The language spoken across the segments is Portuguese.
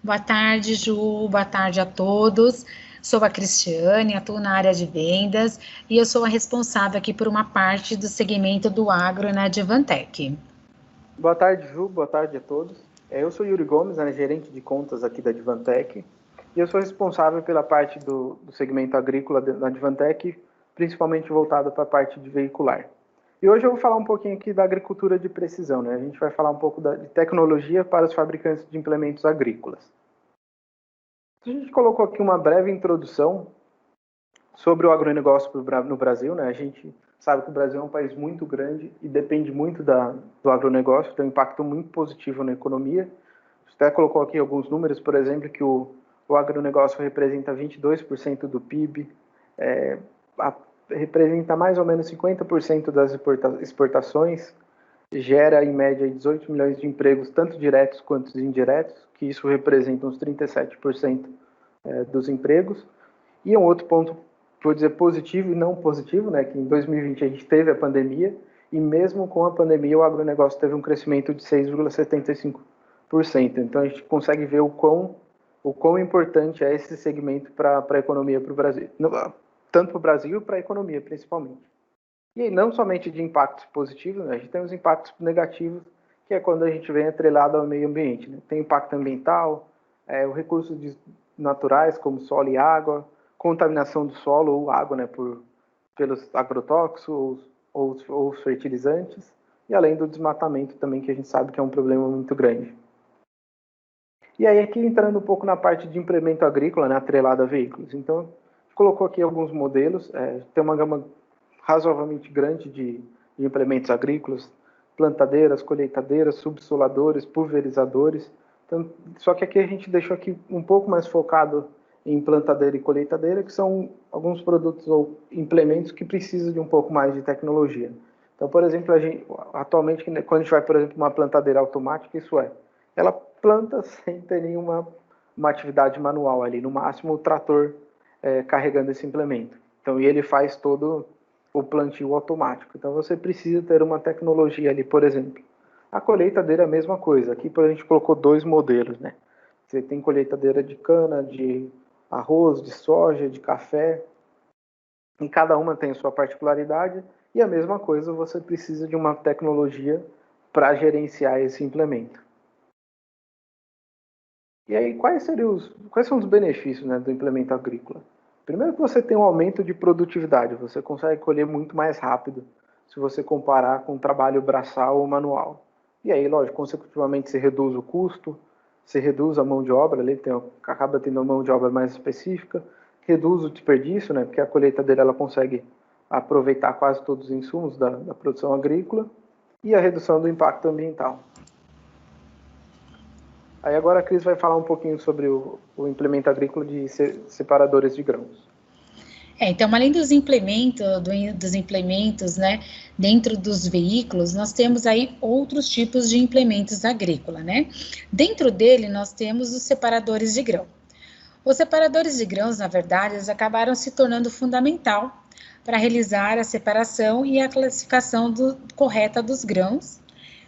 Boa tarde, Ju. Boa tarde a todos. Sou a Cristiane, atuo na área de vendas e eu sou a responsável aqui por uma parte do segmento do agro na Advantec. Boa tarde, Ju. Boa tarde a todos. Eu sou Yuri Gomes, gerente de contas aqui da Advantec e eu sou responsável pela parte do segmento agrícola da Advantec, principalmente voltado para a parte de veicular. E hoje eu vou falar um pouquinho aqui da agricultura de precisão, né? A gente vai falar um pouco de tecnologia para os fabricantes de implementos agrícolas. A gente colocou aqui uma breve introdução sobre o agronegócio no Brasil, né? A gente sabe que o Brasil é um país muito grande e depende muito do agronegócio, tem um impacto muito positivo na economia. Você até colocou aqui alguns números, por exemplo, que o agronegócio representa 22% do PIB, representa mais ou menos 50% das exportações, gera em média 18 milhões de empregos, tanto diretos quanto indiretos, que isso representa uns 37% dos empregos. E um outro ponto, vou dizer positivo e não positivo, né, que em 2020 a gente teve a pandemia, e mesmo com a pandemia o agronegócio teve um crescimento de 6,75%. Então a gente consegue ver o quão importante é esse segmento para a economia para o Brasil. Tanto para o Brasil para a economia, principalmente. E aí, não somente de impactos positivos, né? A gente tem os impactos negativos, que é quando a gente vem atrelado ao meio ambiente, né? Tem impacto ambiental, os recursos naturais, como solo e água, contaminação do solo ou água, né, pelos agrotóxicos ou os fertilizantes, e além do desmatamento também, que a gente sabe que é um problema muito grande. E aí, aqui entrando um pouco na parte de implemento agrícola, né, atrelado a veículos. Então, colocou aqui alguns modelos, tem uma gama razoavelmente grande de implementos agrícolas, plantadeiras, colheitadeiras, subsoladores, pulverizadores. Então, só que aqui a gente deixou aqui um pouco mais focado em plantadeira e colheitadeira, que são alguns produtos ou implementos que precisam de um pouco mais de tecnologia. Então, por exemplo, atualmente, quando a gente vai, por exemplo, uma plantadeira automática, ela planta sem ter nenhuma atividade manual ali, no máximo o trator carregando esse implemento. Então, e ele faz todo o plantio automático. Então, você precisa ter uma tecnologia ali, por exemplo. A colheitadeira é a mesma coisa. Aqui a gente colocou dois modelos, né? Você tem colheitadeira de cana, de arroz, de soja, de café. E cada uma tem a sua particularidade. E a mesma coisa, você precisa de uma tecnologia para gerenciar esse implemento. E aí, quais são os benefícios, né, do implemento agrícola? Primeiro que você tem um aumento de produtividade, você consegue colher muito mais rápido se você comparar com o trabalho braçal ou manual. E aí, lógico, consecutivamente você reduz o custo, você reduz a mão de obra, acaba tendo uma mão de obra mais específica, reduz o desperdício, né, porque a colheitadeira ela consegue aproveitar quase todos os insumos da produção agrícola, e a redução do impacto ambiental. Aí agora a Cris vai falar um pouquinho sobre o implemento agrícola de separadores de grãos. Então, além dos implementos, né, dentro dos veículos, nós temos aí outros tipos de implementos agrícola, né? Dentro dele, nós temos os separadores de grão. Os separadores de grãos, na verdade, eles acabaram se tornando fundamental para realizar a separação e a classificação correta dos grãos.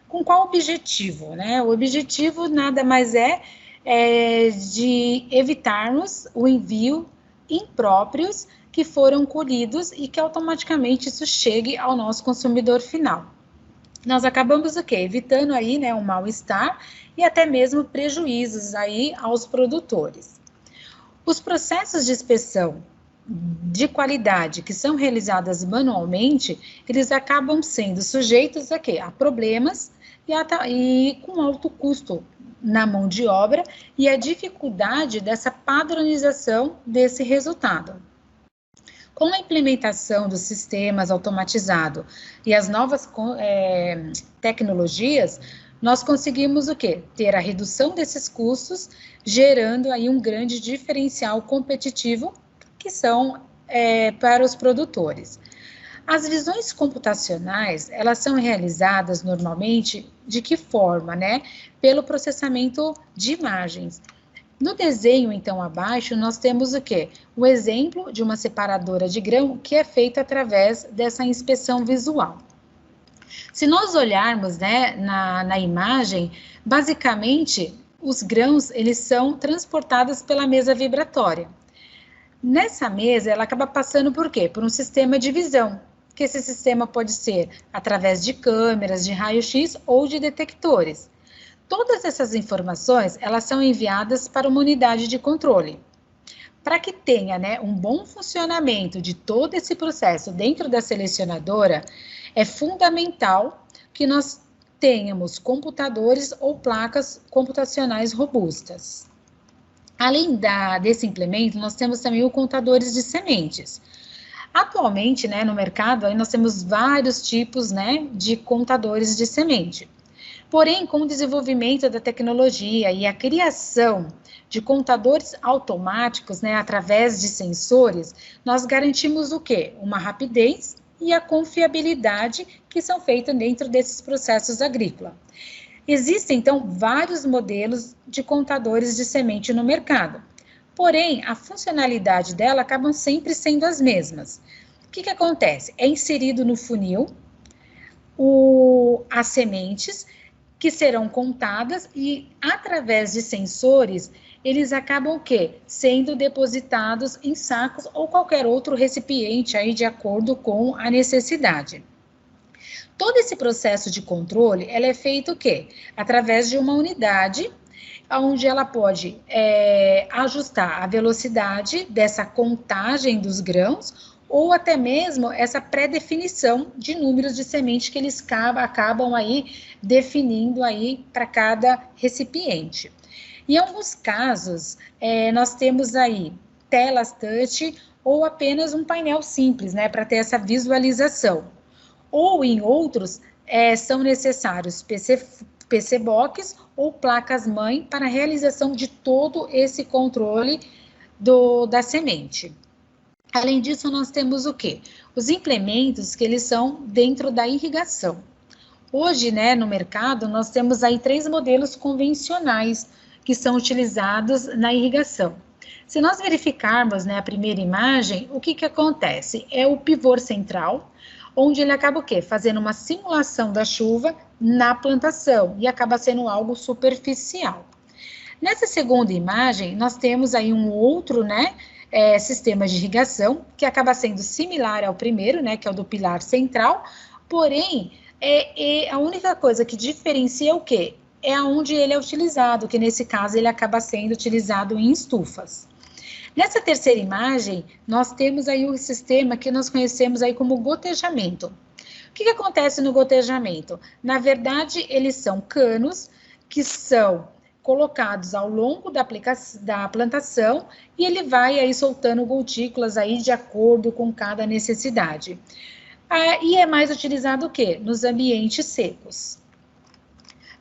Com qual objetivo, né? O objetivo nada mais é de evitarmos o envio impróprios que foram colhidos e que automaticamente isso chegue ao nosso consumidor final. Nós acabamos o quê? Evitando aí, né, um mal-estar e até mesmo prejuízos aí aos produtores. Os processos de inspeção de qualidade que são realizadas manualmente, eles acabam sendo sujeitos a quê? A problemas e com alto custo na mão de obra e a dificuldade dessa padronização desse resultado. Com a implementação dos sistemas automatizados e as novas tecnologias, nós conseguimos o quê? Ter a redução desses custos, gerando aí um grande diferencial competitivo que são para os produtores. As visões computacionais, elas são realizadas normalmente de que forma, né? Pelo processamento de imagens. No desenho, então, abaixo, nós temos o quê? O exemplo de uma separadora de grão que é feita através dessa inspeção visual. Se nós olharmos, né, na imagem, basicamente, os grãos, eles são transportados pela mesa vibratória. Nessa mesa, ela acaba passando por quê? Por um sistema de visão, que esse sistema pode ser através de câmeras, de raio-x ou de detectores. Todas essas informações, elas são enviadas para uma unidade de controle. Para que tenha, né, um bom funcionamento de todo esse processo dentro da selecionadora, é fundamental que nós tenhamos computadores ou placas computacionais robustas. Além desse implemento, nós temos também os contadores de sementes. Atualmente, né, no mercado, aí nós temos vários tipos, né, de contadores de semente. Porém, com o desenvolvimento da tecnologia e a criação de contadores automáticos, né, através de sensores, nós garantimos o quê? Uma rapidez e a confiabilidade que são feitas dentro desses processos agrícolas. Existem, então, vários modelos de contadores de semente no mercado. Porém, a funcionalidade dela acabam sempre sendo as mesmas. O que acontece? É inserido no funil as sementes que serão contadas e, através de sensores, eles acabam o quê? Sendo depositados em sacos ou qualquer outro recipiente aí de acordo com a necessidade. Todo esse processo de controle, ela é feito o quê? Através de uma unidade, onde ela pode ajustar a velocidade dessa contagem dos grãos, ou até mesmo essa pré-definição de números de semente que eles acabam aí definindo aí para cada recipiente. Em alguns casos, nós temos aí telas touch ou apenas um painel simples, né, para ter essa visualização. Ou em outros, são necessários PC Box ou placas-mãe para a realização de todo esse controle da semente. Além disso, nós temos o quê? Os implementos que eles são dentro da irrigação. Hoje, né, no mercado, nós temos aí 3 modelos convencionais que são utilizados na irrigação. Se nós verificarmos, né, a primeira imagem, o que acontece? É o pivô central, onde ele acaba o quê? Fazendo uma simulação da chuva na plantação e acaba sendo algo superficial. Nessa segunda imagem, nós temos aí um outro, né, sistema de irrigação, que acaba sendo similar ao primeiro, né, que é o do pilar central, porém, a única coisa que diferencia é o quê? É onde ele é utilizado, que nesse caso ele acaba sendo utilizado em estufas. Nessa terceira imagem, nós temos aí o sistema que nós conhecemos aí como gotejamento. O que acontece no gotejamento? Na verdade, eles são canos que são colocados ao longo da plantação e ele vai aí soltando gotículas aí de acordo com cada necessidade. E é mais utilizado o quê? Nos ambientes secos.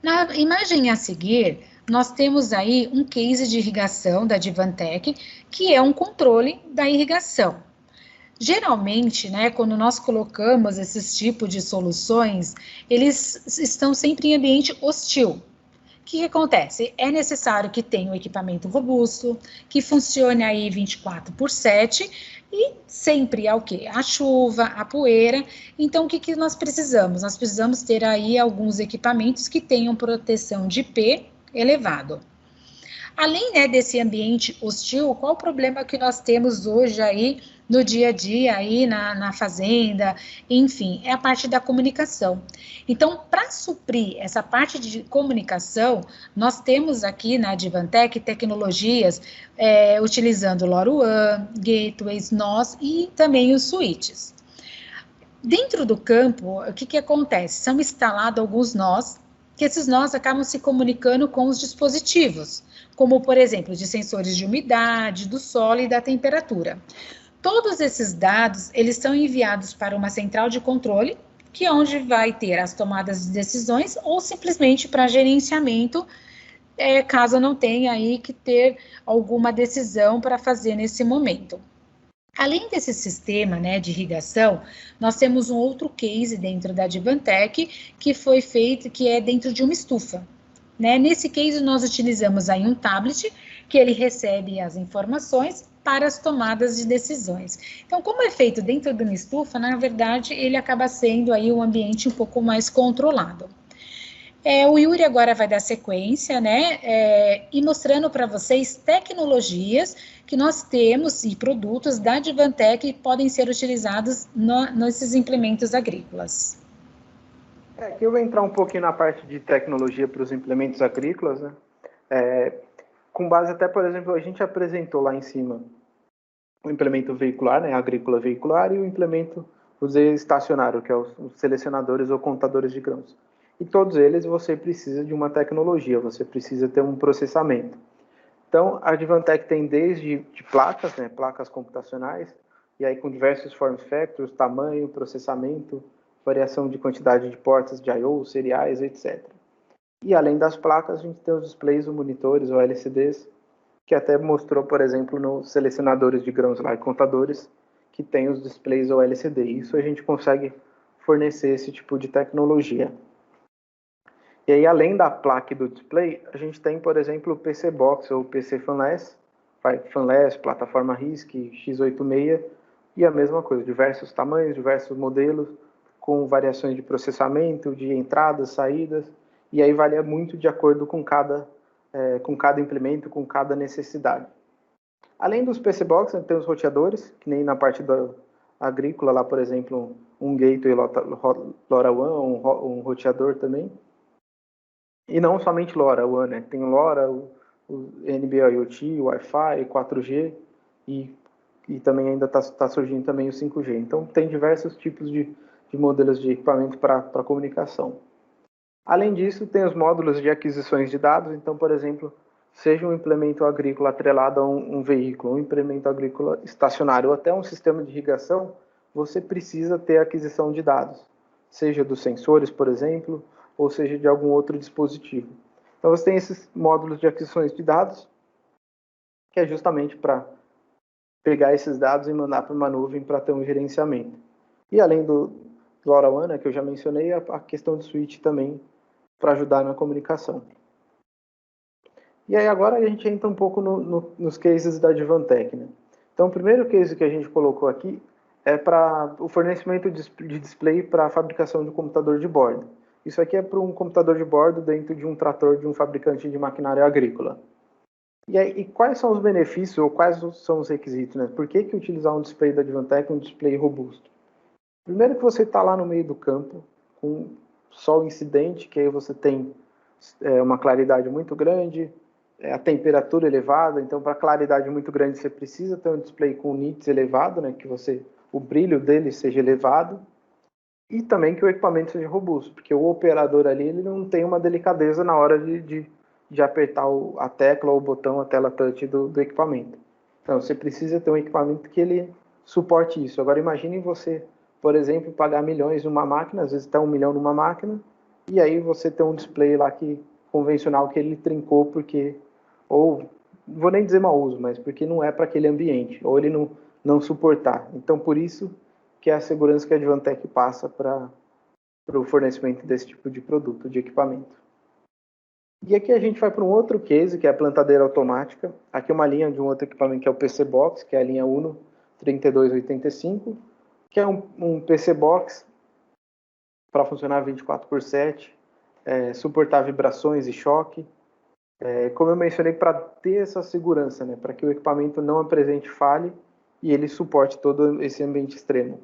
Na imagem a seguir, nós temos aí um case de irrigação da Advantech, que é um controle da irrigação. Geralmente, né, quando nós colocamos esses tipos de soluções, eles estão sempre em ambiente hostil. O que acontece? É necessário que tenha um equipamento robusto, que funcione aí 24/7 e sempre o quê? A chuva, a poeira. Então, o que nós precisamos? Nós precisamos ter aí alguns equipamentos que tenham proteção de P elevado. Além, né, desse ambiente hostil, qual o problema que nós temos hoje aí no dia a dia, aí na fazenda, enfim, é a parte da comunicação. Então, para suprir essa parte de comunicação, nós temos aqui na Advantech tecnologias utilizando LoRaWAN, gateways, NOS e também os switches. Dentro do campo, o que acontece? São instalados alguns nós, que esses nós acabam se comunicando com os dispositivos, como, por exemplo, de sensores de umidade, do solo e da temperatura. Todos esses dados, eles são enviados para uma central de controle, que é onde vai ter as tomadas de decisões ou simplesmente para gerenciamento, caso não tenha aí que ter alguma decisão para fazer nesse momento. Além desse sistema, né, de irrigação, nós temos um outro case dentro da Advantech que foi feito, que é dentro de uma estufa. Né? Nesse case, nós utilizamos aí um tablet que ele recebe as informações para as tomadas de decisões. Então, como é feito dentro de uma estufa, na verdade, ele acaba sendo aí um ambiente um pouco mais controlado. O Yuri agora vai dar sequência, né, e mostrando para vocês tecnologias que nós temos e produtos da Advantech que podem ser utilizados nesses implementos agrícolas. Aqui eu vou entrar um pouquinho na parte de tecnologia para os implementos agrícolas, né? Com base até, por exemplo, a gente apresentou lá em cima o implemento veicular, né, agrícola veicular, e o implemento, estacionário, que é os selecionadores ou contadores de grãos. E todos eles você precisa de uma tecnologia, você precisa ter um processamento. Então, a Advantech tem desde de placas, né, placas computacionais, e aí com diversos form factors, tamanho, processamento, variação de quantidade de portas de I/O, seriais, etc. E além das placas, a gente tem os displays, os monitores, ou LCDs, que até mostrou, por exemplo, nos selecionadores de grãos lá e contadores, que tem os displays ou LCD. Isso a gente consegue fornecer esse tipo de tecnologia. E aí, além da placa e do display, a gente tem, por exemplo, o PC Box ou PC Fanless, plataforma RISC, x86, e a mesma coisa, diversos tamanhos, diversos modelos, com variações de processamento, de entradas, saídas, e aí varia muito de acordo com cada implemento, com cada necessidade. Além dos PC Box, a gente tem os roteadores, que nem na parte da agrícola, lá, por exemplo, um Gateway LoRaWAN, um roteador também. E não somente LoRaWAN, né? Tem o LoRa, o NB-IoT, o Wi-Fi, 4G, e também ainda está surgindo também o 5G. Então, tem diversos tipos de modelos de equipamento para comunicação. Além disso, tem os módulos de aquisições de dados. Então, por exemplo, seja um implemento agrícola atrelado a um veículo, um implemento agrícola estacionário, ou até um sistema de irrigação, você precisa ter aquisição de dados, seja dos sensores, por exemplo, ou seja de algum outro dispositivo. Então, você tem esses módulos de aquisições de dados, que é justamente para pegar esses dados e mandar para uma nuvem para ter um gerenciamento. E além do LoRaWAN, né, que eu já mencionei, a questão de switch também, para ajudar na comunicação. E aí agora a gente entra um pouco nos cases da Advantech, né? Então, o primeiro case que a gente colocou aqui é para o fornecimento de display para a fabricação de computador de bordo. Isso aqui é para um computador de bordo dentro de um trator de um fabricante de maquinária agrícola. E quais são os benefícios ou quais são os requisitos, né? Por que utilizar um display da Advantech, um display robusto? Primeiro que você está lá no meio do campo, com sol incidente, que aí você tem uma claridade muito grande, a temperatura elevada, então para claridade muito grande você precisa ter um display com nits elevado, né, que o brilho dele seja elevado, e também que o equipamento seja robusto, porque o operador ali ele não tem uma delicadeza na hora de apertar a tecla ou o botão, a tela touch do equipamento. Então você precisa ter um equipamento que ele suporte isso. Agora imagine você, por exemplo, pagar milhões numa máquina, às vezes até 1 milhão numa máquina, e aí você tem um display lá convencional que ele trincou porque, ou não vou nem dizer mau uso, mas porque não é para aquele ambiente, ou ele não suportar. Então, por isso que é a segurança que a Advantech passa para o fornecimento desse tipo de produto, de equipamento. E aqui a gente vai para um outro case, que é a plantadeira automática. Aqui é uma linha de um outro equipamento que é o PC Box, que é a linha Uno 3285, que é um PC Box para funcionar 24/7, suportar vibrações e choque. Como eu mencionei, para ter essa segurança, né, para que o equipamento não apresente falha e ele suporte todo esse ambiente extremo.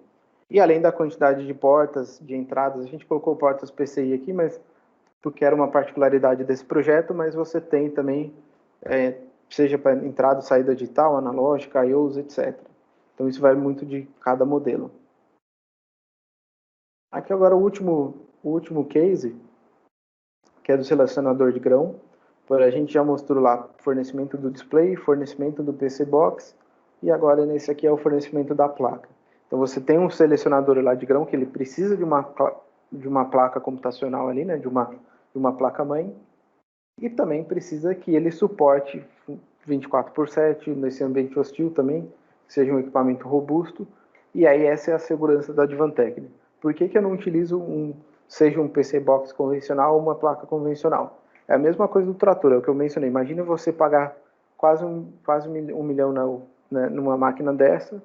E além da quantidade de portas, de entradas, a gente colocou portas PCI aqui, mas porque era uma particularidade desse projeto, mas você tem também, seja para entrada e saída digital, analógica, I/Os, etc. Então isso vai muito de cada modelo. Aqui agora o último case, que é do selecionador de grão. A gente já mostrou lá fornecimento do display, fornecimento do PC Box, e agora nesse aqui é o fornecimento da placa. Então você tem um selecionador lá de grão que ele precisa de uma placa computacional ali, né, de uma placa-mãe, e também precisa que ele suporte 24/7 nesse ambiente hostil também, que seja um equipamento robusto, e aí essa é a segurança da Advantech. Por que eu não utilizo seja um PC Box convencional ou uma placa convencional? É a mesma coisa do trator, é o que eu mencionei. Imagina você pagar quase um milhão numa máquina dessa,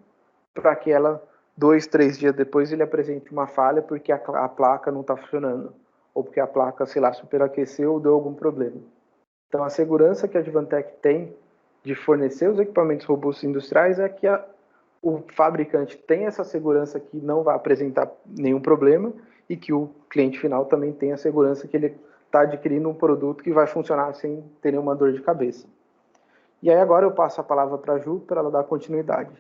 para que ela, 2, 3 dias depois, ele apresente uma falha porque a placa não está funcionando. ou porque a placa, sei lá, superaqueceu ou deu algum problema. Então, a segurança que a Advantech tem de fornecer os equipamentos robustos industriais é que o fabricante tem essa segurança que não vai apresentar nenhum problema e que o cliente final também tem a segurança que ele está adquirindo um produto que vai funcionar sem ter nenhuma dor de cabeça. E aí agora eu passo a palavra para a Ju para ela dar continuidade.